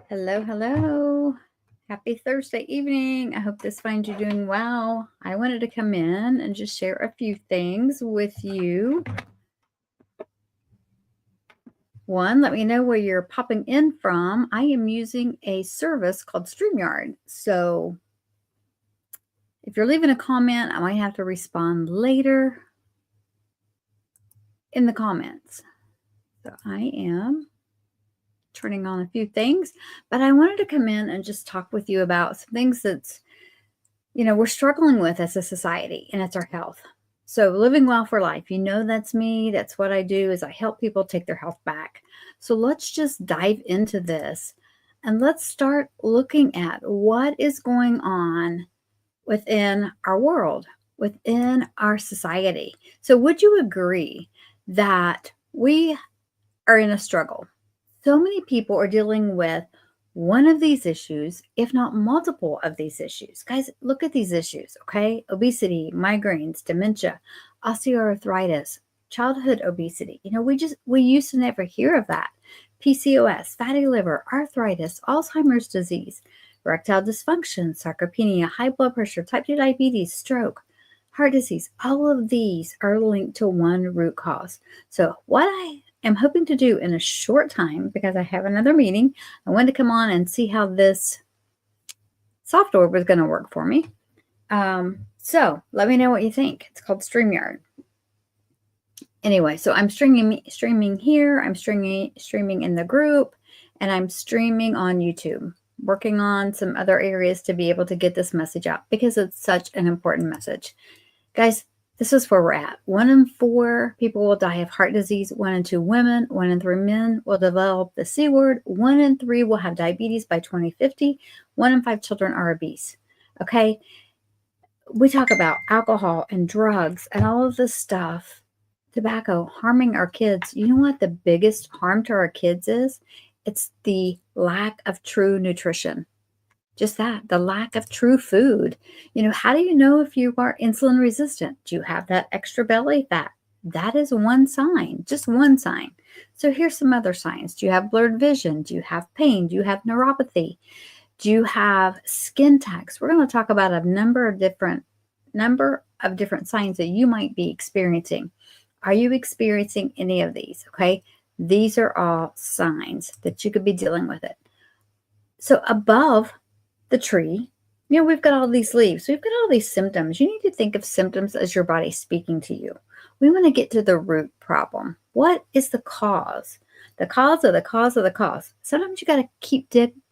Hello, hello. Happy Thursday evening. I hope this finds you doing well. I wanted to come in and just share a few things with you. One, let me know where you're popping in from. I am using a service called StreamYard. So if you're leaving a comment, I might have to respond later in the comments. So I am turning on a few things, but I wanted to come in and just talk with you about some things that's we're struggling with as a society, and it's our health. So living well for life, that's me. That's what I do is I help people take their health back. So let's just dive into this and let's start looking at what is going on within our world, within our society. So would you agree that we are in a struggle? So many people are dealing with one of these issues, if not multiple of these issues. Guys, look at these issues, okay? Obesity, migraines, dementia, osteoarthritis, childhood obesity. We used to never hear of that. PCOS, fatty liver, arthritis, Alzheimer's disease, erectile dysfunction, sarcopenia, high blood pressure, type 2 diabetes, stroke, heart disease. All of these are linked to one root cause. So what I am hoping to do in a short time, because I have another meeting, I wanted to come on and see how this software was going to work for me. So let me know what you think. It's called StreamYard. Anyway, so I'm streaming here. I'm streaming in the group, and I'm streaming on YouTube. Working on some other areas to be able to get this message out because it's such an important message. Guys, this is where we're at. 1 in 4 people will die of heart disease. 1 in 2 women, 1 in 3 men will develop the C word. 1 in 3 will have diabetes by 2050. 1 in 5 children are obese. Okay. We talk about alcohol and drugs and all of this stuff, tobacco, harming our kids. You know what the biggest harm to our kids is? It's the lack of true nutrition. Just that, the lack of true food. How do you know if you are insulin resistant? Do you have that extra belly fat? That is one sign, just one sign. So here's some other signs. Do you have blurred vision? Do you have pain? Do you have neuropathy? Do you have skin tags? We're going to talk about a number of different signs that you might be experiencing. Are you experiencing any of these? Okay. These are all signs that you could be dealing with it. So above the tree, we've got all these leaves. We've got all these symptoms. You need to think of symptoms as your body speaking to you. We want to get to the root problem. What is the cause? The cause of the cause of the cause. Sometimes you got to keep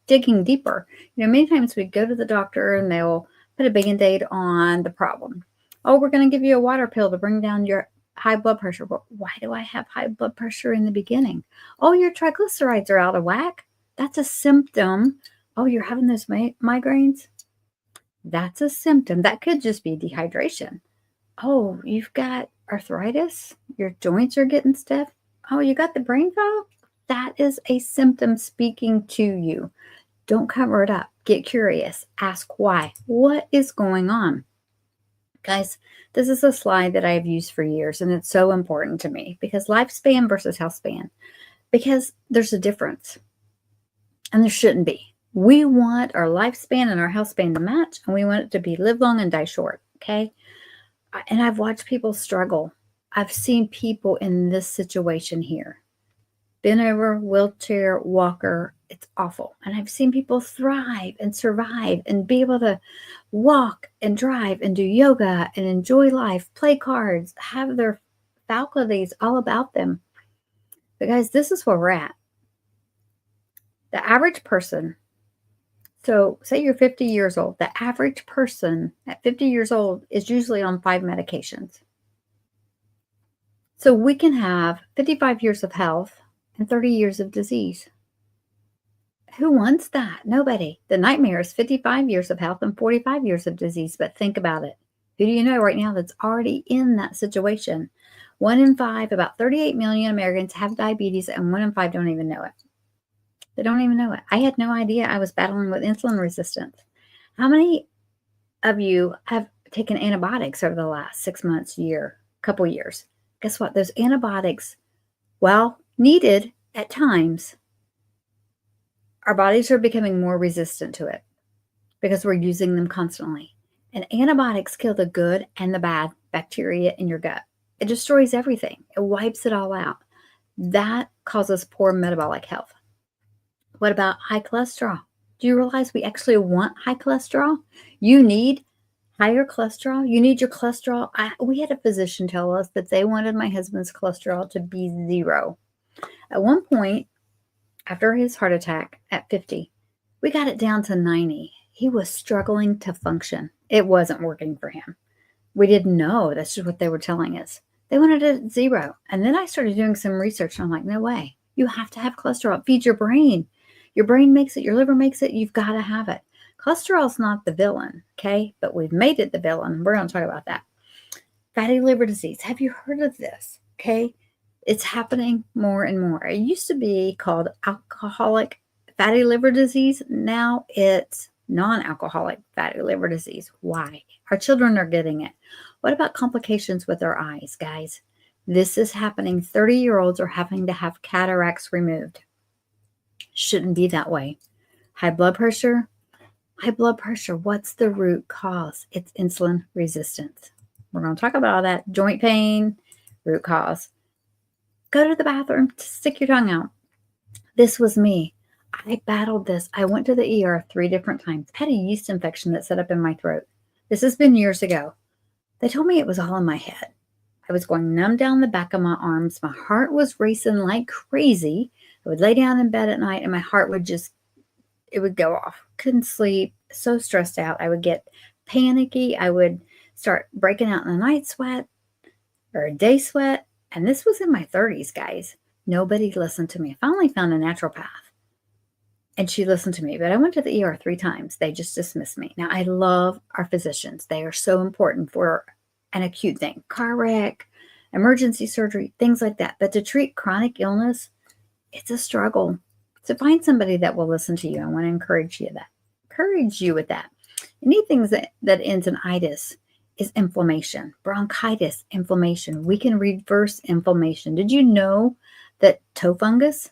digging deeper. Many times we go to the doctor and they'll put a Band-Aid on the problem. Oh, we're going to give you a water pill to bring down your high blood pressure. But why do I have high blood pressure in the beginning? Oh, your triglycerides are out of whack. That's a symptom. Oh, you're having those migraines? That's a symptom. That could just be dehydration. Oh, you've got arthritis? Your joints are getting stiff? Oh, you got the brain fog? That is a symptom speaking to you. Don't cover it up. Get curious. Ask why. What is going on? Guys, this is a slide that I've used for years, and it's so important to me because lifespan versus health span, because there's a difference, and there shouldn't be. We want our lifespan and our health span to match, and we want it to be live long and die short, okay? And I've watched people struggle. I've seen people in this situation here. Bent over, wheelchair, walker. It's awful. And I've seen people thrive and survive and be able to walk and drive and do yoga and enjoy life, play cards, have their faculties all about them. But guys, this is where we're at. The average person, so say you're 50 years old, the average person at 50 years old is usually on 5 medications. So we can have 55 years of health and 30 years of disease. Who wants that? Nobody. The nightmare is 55 years of health and 45 years of disease. But think about it. Who do you know right now that's already in that situation? 1 in 5, about 38 million Americans have diabetes, and 1 in 5 don't even know it. They don't even know it. I had no idea I was battling with insulin resistance. How many of you have taken antibiotics over the last 6 months, year, couple years? Guess what? Those antibiotics, while needed at times, Our bodies are becoming more resistant to it because we're using them constantly. And antibiotics kill the good and the bad bacteria in your gut. It destroys everything. It wipes it all out. That causes poor metabolic health. What about high cholesterol? Do you realize we actually want high cholesterol? You need higher cholesterol. You need your cholesterol. We had a physician tell us that they wanted my husband's cholesterol to be 0. At one point, after his heart attack at 50, we got it down to 90. He was struggling to function. It wasn't working for him. We didn't know. That's just what they were telling us. They wanted it at 0. And then I started doing some research, and I'm like, no way. You have to have cholesterol. It feeds your brain. Your brain makes it. Your liver makes it. You've got to have it. Cholesterol is not the villain, okay? But we've made it the villain. We're going to talk about that. Fatty liver disease. Have you heard of this? Okay? It's happening more and more. It used to be called alcoholic fatty liver disease. Now it's non-alcoholic fatty liver disease. Why? Our children are getting it. What about complications with our eyes, guys? This is happening. 30-year-olds are having to have cataracts removed. Shouldn't be that way. High blood pressure. High blood pressure. What's the root cause? It's insulin resistance. We're going to talk about all that. Joint pain, root cause. Go to the bathroom, stick your tongue out. This was me. I battled this. I went to the ER 3 different times. I had a yeast infection that set up in my throat. This has been years ago. They told me it was all in my head. I was going numb down the back of my arms. My heart was racing like crazy. I would lay down in bed at night and my heart would it would go off. Couldn't sleep. So stressed out. I would get panicky. I would start breaking out in a night sweat or a day sweat. And this was in my 30s, guys. Nobody listened to me. I finally found a naturopath. And she listened to me. But I went to the ER 3 times. They just dismissed me. Now, I love our physicians. They are so important for an acute thing. Car wreck, emergency surgery, things like that. But to treat chronic illness, it's a struggle. So find somebody that will listen to you. I want to encourage you with that. Anything that ends in itis is inflammation. Bronchitis, inflammation. We can reverse inflammation. Did you know that toe fungus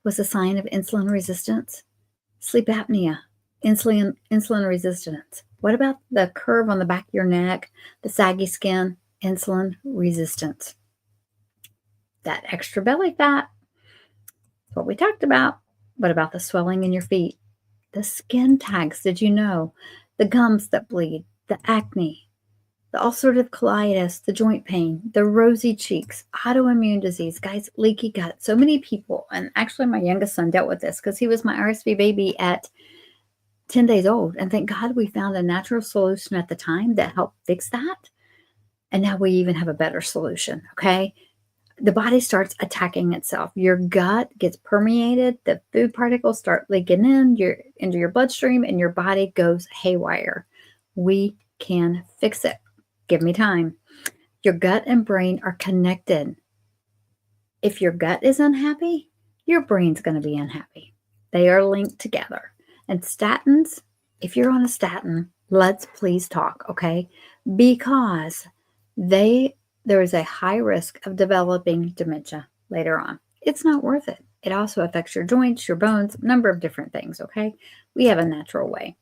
was a sign of insulin resistance? Sleep apnea, insulin resistance. What about the curve on the back of your neck, the saggy skin? Insulin resistance. That extra belly fat, what we talked about. What about the swelling in your feet? The skin tags, did you know? The gums that bleed, the acne, the ulcerative colitis, the joint pain, the rosy cheeks, autoimmune disease, guys, leaky gut. So many people, and actually my youngest son dealt with this because he was my RSV baby at 10 days old. And thank God we found a natural solution at the time that helped fix that. And now we even have a better solution, okay? The body starts attacking itself. Your gut gets permeated. The food particles start leaking into your bloodstream, and your body goes haywire. We can fix it. Give me time. Your gut and brain are connected. If your gut is unhappy, your brain's going to be unhappy. They are linked together. And statins, if you're on a statin, let's please talk, okay? Because there is a high risk of developing dementia later on. It's not worth it. It also affects your joints, your bones, a number of different things, okay? We have a natural way.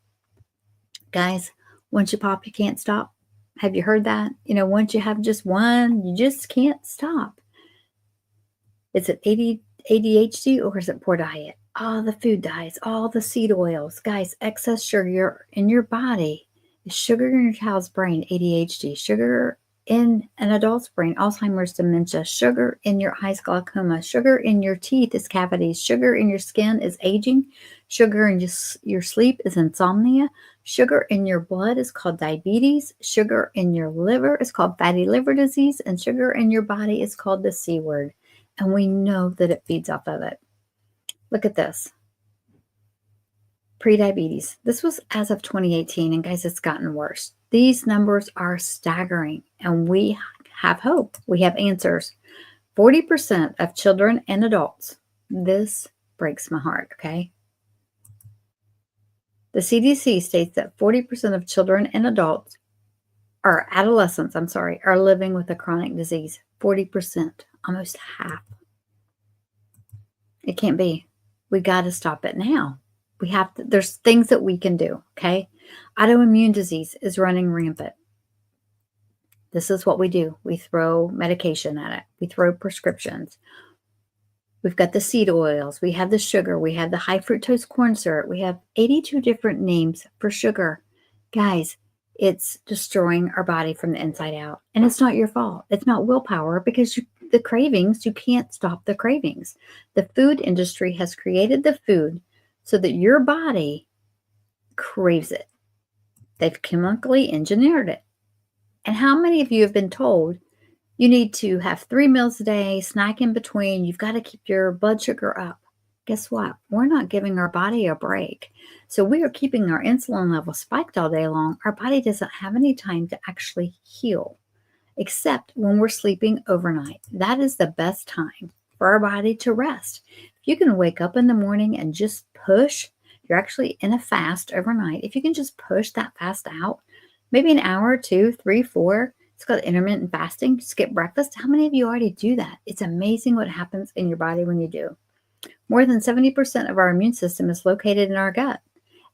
Guys, once you pop, you can't stop. Have you heard that? Once you have just one, you just can't stop. Is it ADHD or is it poor diet? All the food dyes, all the seed oils. Guys, excess sugar in your body is sugar in your child's brain, ADHD. Sugar in an adult's brain, Alzheimer's, dementia. Sugar in your eyes, glaucoma. Sugar in your teeth is cavities. Sugar in your skin is aging. Sugar in your sleep is insomnia. Sugar in your blood is called diabetes. Sugar in your liver is called fatty liver disease. And sugar in your body is called the C word. And we know that it feeds off of it. Look at this. Prediabetes. This was as of 2018. And guys, it's gotten worse. These numbers are staggering. And we have hope. We have answers. 40% of children and adults. This breaks my heart, okay? The CDC states that 40% of children and adults, or adolescents, are living with a chronic disease. 40%, almost half. It can't be. We got to stop it now. There's things that we can do, okay? Autoimmune disease is running rampant. This is what we do. We throw medication at it. We throw prescriptions. We've got the seed oils. We have the sugar. We have the high fructose corn syrup. We have 82 different names for sugar. Guys, it's destroying our body from the inside out. And it's not your fault. It's not willpower because the cravings, you can't stop the cravings. The food industry has created the food so that your body craves it. They've chemically engineered it. And how many of you have been told you need to have 3 meals a day, snack in between, you've got to keep your blood sugar up? Guess what? We're not giving our body a break. So we are keeping our insulin level spiked all day long. Our body doesn't have any time to actually heal, except when we're sleeping overnight. That is the best time for our body to rest. If you can wake up in the morning and just push, you're actually in a fast overnight. If you can just push that fast out, maybe an hour, 2, 3, 4, it's called intermittent fasting, skip breakfast. How many of you already do that? It's amazing what happens in your body when you do. More than 70% of our immune system is located in our gut.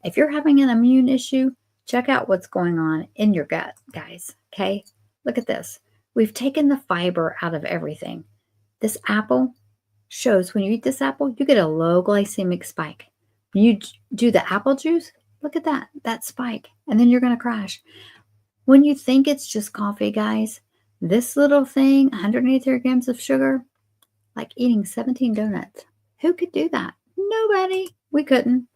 If you're having an immune issue, check out what's going on in your gut, guys, okay? Look at this. We've taken the fiber out of everything. This apple shows when you eat this apple, you get a low glycemic spike. When you do the apple juice, look at that spike, and then you're going to crash. When you think it's just coffee, guys, this little thing, 183 grams of sugar, like eating 17 donuts. Who could do that? Nobody. We couldn't.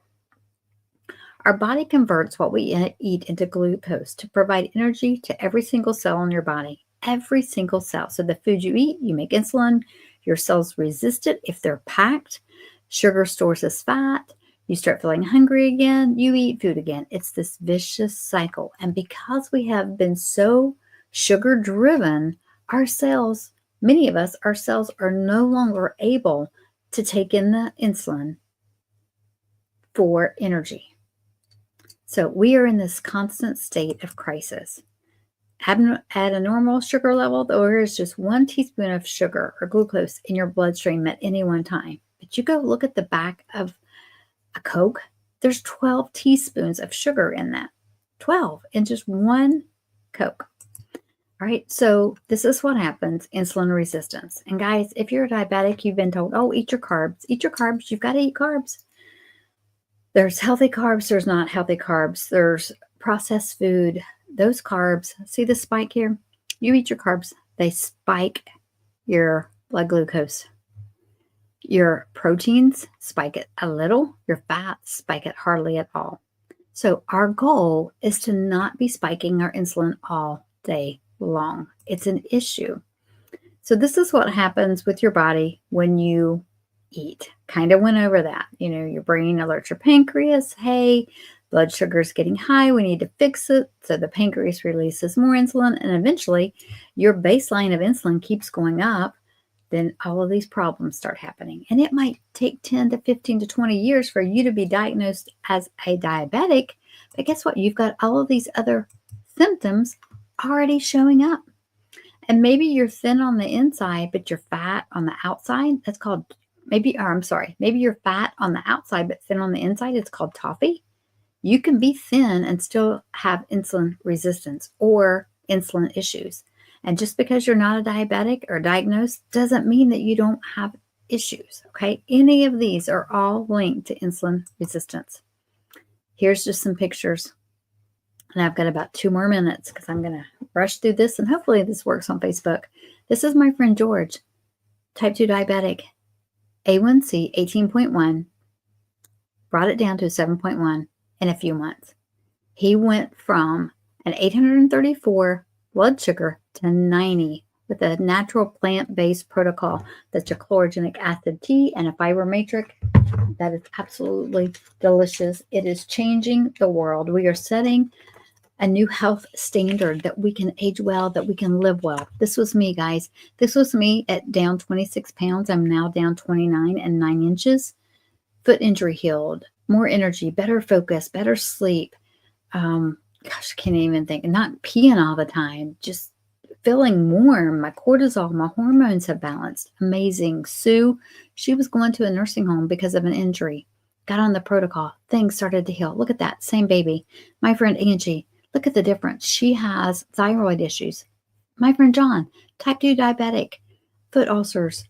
Our body converts what we eat into glucose to provide energy to every single cell in your body. Every single cell. So the food you eat, you make insulin. Your cells resist it if they're packed. Sugar stores as fat. You start feeling hungry again. You eat food again. It's this vicious cycle. And because we have been so sugar driven, our cells, many of us, our cells are no longer able to take in the insulin for energy. So we are in this constant state of crisis. At a normal sugar level, there is just 1 teaspoon of sugar or glucose in your bloodstream at any one time. But you go look at the back of a Coke, there's 12 teaspoons of sugar in that. 12 in just one Coke. All right, so this is what happens, insulin resistance. And guys, if you're a diabetic, you've been told, oh, eat your carbs. Eat your carbs. You've got to eat carbs. There's healthy carbs. There's not healthy carbs. There's processed food. Those carbs, see the spike here? You eat your carbs. They spike your blood glucose. Your proteins spike it a little. Your fats spike it hardly at all. So our goal is to not be spiking our insulin all day long. It's an issue. So this is what happens with your body when you eat. Kind of went over that. You know, your brain alerts your pancreas. Hey, blood sugar is getting high. We need to fix it. So the pancreas releases more insulin, and eventually your baseline of insulin keeps going up. Then all of these problems start happening. And it might take 10 to 15 to 20 years for you to be diagnosed as a diabetic. But guess what? You've got all of these other symptoms already showing up. And maybe you're thin on the inside, but you're fat on the outside. That's called maybe you're fat on the outside, but thin on the inside. It's called toffee. You can be thin and still have insulin resistance or insulin issues. And just because you're not a diabetic or diagnosed doesn't mean that you don't have issues, okay? Any of these are all linked to insulin resistance. Here's just some pictures. And I've got about 2 more minutes because I'm going to rush through this, and hopefully this works on Facebook. This is my friend George, type 2 diabetic, A1C 18.1, brought it down to 7.1 in a few months. He went from an 834 blood sugar to 90 with a natural plant-based protocol that's a chlorogenic acid tea and a fiber matrix. That is absolutely delicious. It is changing the world. We are setting a new health standard that we can age well, that we can live well. This was me, guys. This was me at down 26 pounds. I'm now down 29 and 9 inches. Foot injury healed, more energy, better focus, better sleep. Gosh, I can't even think. Not peeing all the time, just feeling warm. My cortisol, my hormones have balanced. Amazing. Sue, she was going to a nursing home because of an injury. got on the protocol. Things started to heal. Look at that. Same baby. My friend Angie, look at the difference. She has thyroid issues. My friend John, type 2 diabetic, foot ulcers,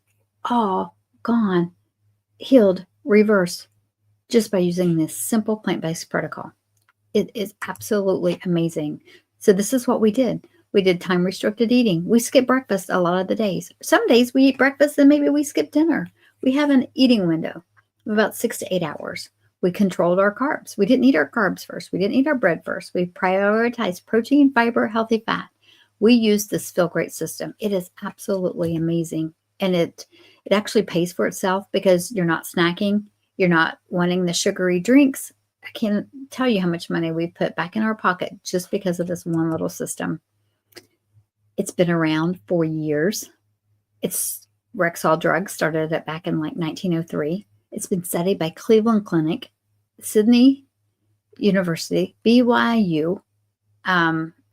all gone, healed, reversed, just by using this simple plant-based protocol. It is absolutely amazing. So this is what we did. We did time-restricted eating. We skip breakfast a lot of the days. Some days we eat breakfast and maybe we skip dinner. We have an eating window of about 6 to 8 hours. We controlled our carbs. We didn't eat our carbs first. We didn't eat our bread first. We prioritized protein, fiber, healthy fat. We use this Feel Great system. It is absolutely amazing. And it actually pays for itself because you're not snacking. You're not wanting the sugary drinks. I can't tell you how much money we put back in our pocket just because of this one little system. It's been around for years. It's Rexall Drugs started it back in like 1903. It's been studied by Cleveland Clinic, Sydney University, BYU,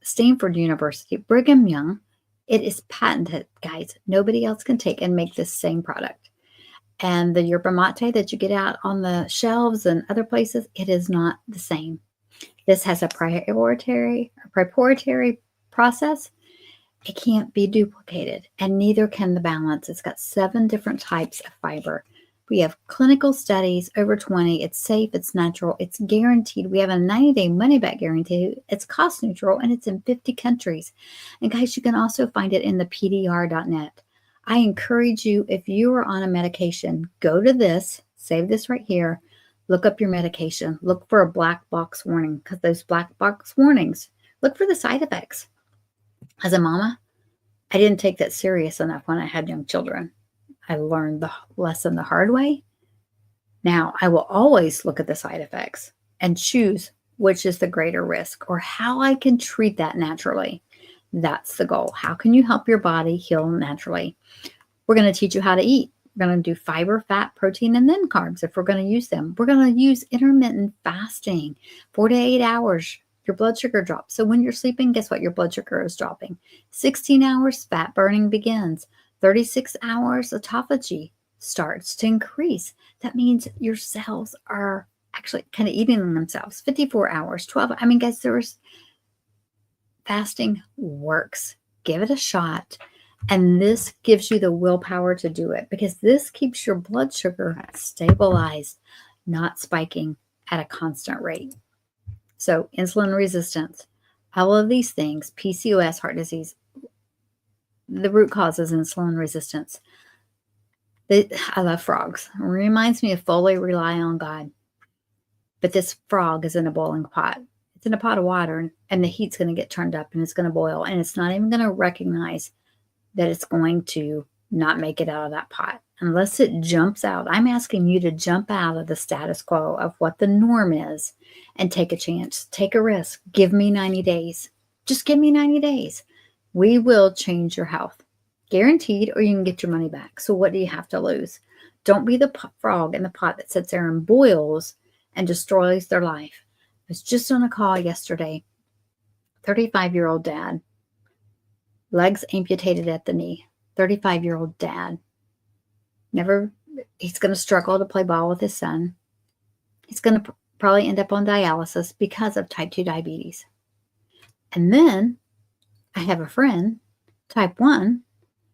Stanford University, Brigham Young. It is patented, guys. Nobody else can take and make this same product. And the yerba mate that you get out on the shelves and other places, it is not the same. This has a proprietary process. It can't be duplicated, and neither can the balance. It's got 7 different types of fiber. We have clinical studies, over 20. It's safe, it's natural, it's guaranteed. We have a 90-day money-back guarantee. It's cost neutral, and it's in 50 countries. And guys, you can also find it in the pdr.net. I encourage you, if you are on a medication, go to this, save this right here, look up your medication, look for a black box warning, because those black box warnings, look for the side effects. As a mama, I didn't take that serious enough when I had young children. I learned the lesson the hard way. Now, I will always look at the side effects and choose which is the greater risk or how I can treat that naturally. That's the goal. How can you help your body heal naturally? We're going to teach you how to eat. We're going to do fiber, fat, protein, and then carbs if we're going to use them. We're going to use intermittent fasting, 4 to 8 hours. Your blood sugar drops. So when you're sleeping, guess what? Your blood sugar is dropping. 16 hours, fat burning begins. 36 hours, autophagy starts to increase. That means your cells are actually kind of eating themselves. 54 hours, 12. I mean, guys, fasting works. Give it a shot. And this gives you the willpower to do it because this keeps your blood sugar stabilized, not spiking at a constant rate. So insulin resistance, all of these things, PCOS, heart disease, the root cause is insulin resistance. I love frogs. It reminds me of fully rely on God. But this frog is in a boiling pot. It's in a pot of water, and the heat's going to get turned up, and it's going to boil, and it's not even going to recognize that it's going to not make it out of that pot unless it jumps out. I'm asking you to jump out of the status quo of what the norm is and take a chance, take a risk. Give me 90 days. Just give me 90 days. We will change your health. Guaranteed, or you can get your money back. So what do you have to lose? Don't be the frog in the pot that sits there and boils and destroys their life. I was just on a call yesterday. 35-year-old dad. Legs amputated at the knee. 35-year-old dad. He's going to struggle to play ball with his son. He's going to probably end up on dialysis because of type 2 diabetes. And then I have a friend, type 1,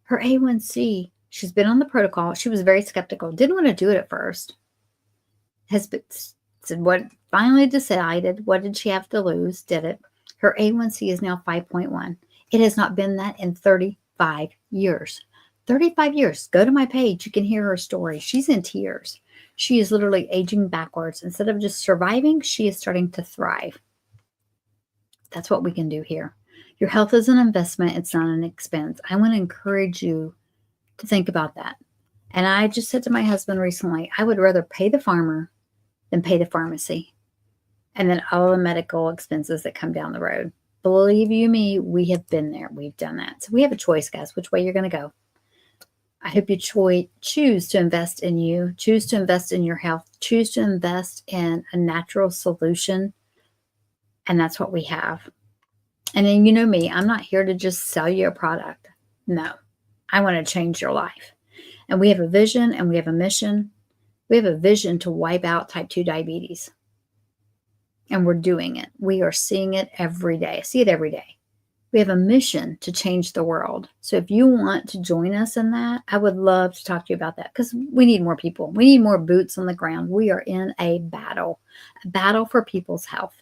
her A1C, she's been on the protocol. She was very skeptical, didn't want to do it at first. Finally decided, what did she have to lose? Did it. Her A1C is now 5.1. It has not been that in 35 years. 35 years. Go to my page. You can hear her story. She's in tears. She is literally aging backwards. Instead of just surviving, she is starting to thrive. That's what we can do here. Your health is an investment. It's not an expense. I want to encourage you to think about that. And I just said to my husband recently, I would rather pay the farmer than pay the pharmacy. And then all the medical expenses that come down the road. Believe you me, we have been there. We've done that. So we have a choice, guys, which way you're going to go. I hope you choose to invest in you, choose to invest in your health, choose to invest in a natural solution. And that's what we have. And then you know me, I'm not here to just sell you a product. No, I want to change your life. And we have a vision and we have a mission. We have a vision to wipe out type 2 diabetes. And we're doing it. We are seeing it every day. I see it every day. We have a mission to change the world. So if you want to join us in that, I would love to talk to you about that, because we need more people. We need more boots on the ground. We are in a battle for people's health.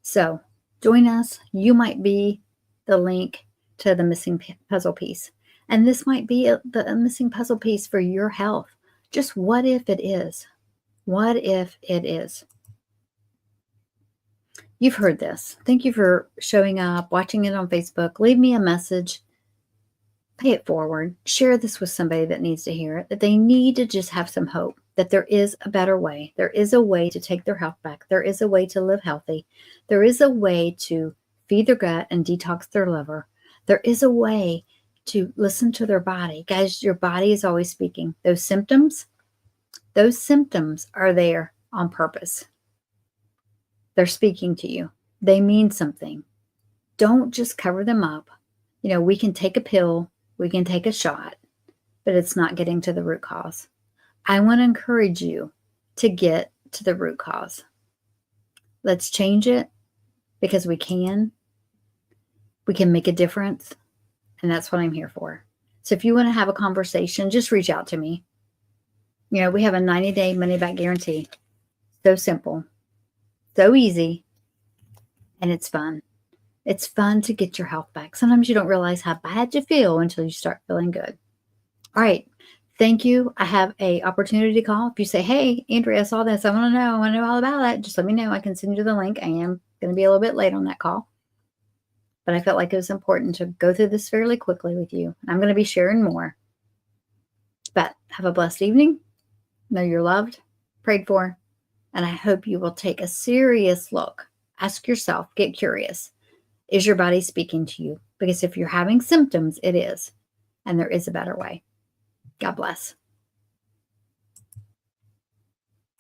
So join us. You might be the link to the missing puzzle piece. And this might be the missing puzzle piece for your health. Just what if it is? What if it is? You've heard this. Thank you for showing up, watching it on Facebook. Leave me a message. Pay it forward. Share this with somebody that needs to hear it, that they need to just have some hope, that there is a better way. There is a way to take their health back. There is a way to live healthy. There is a way to feed their gut and detox their liver. There is a way to listen to their body. Guys, your body is always speaking. Those symptoms are there on purpose. They're speaking to you. They mean something. Don't just cover them up. We can take a pill, we can take a shot, but it's not getting to the root cause. I want to encourage you to get to the root cause. Let's change it, because we can. We can make a difference, and that's what I'm here for. So if you want to have a conversation, just reach out to me. We have a 90-day money-back guarantee. So simple. So easy, and it's fun. It's fun to get your health back. Sometimes you don't realize how bad you feel until you start feeling good. All right. Thank you. I have an opportunity call. If you say, hey, Andrea, I saw this. I want to know all about it. Just let me know. I can send you the link. I am going to be a little bit late on that call, but I felt like it was important to go through this fairly quickly with you. I'm going to be sharing more, but have a blessed evening. Know you're loved, prayed for. And I hope you will take a serious look. Ask yourself, get curious. Is your body speaking to you? Because if you're having symptoms, it is. And there is a better way. God bless.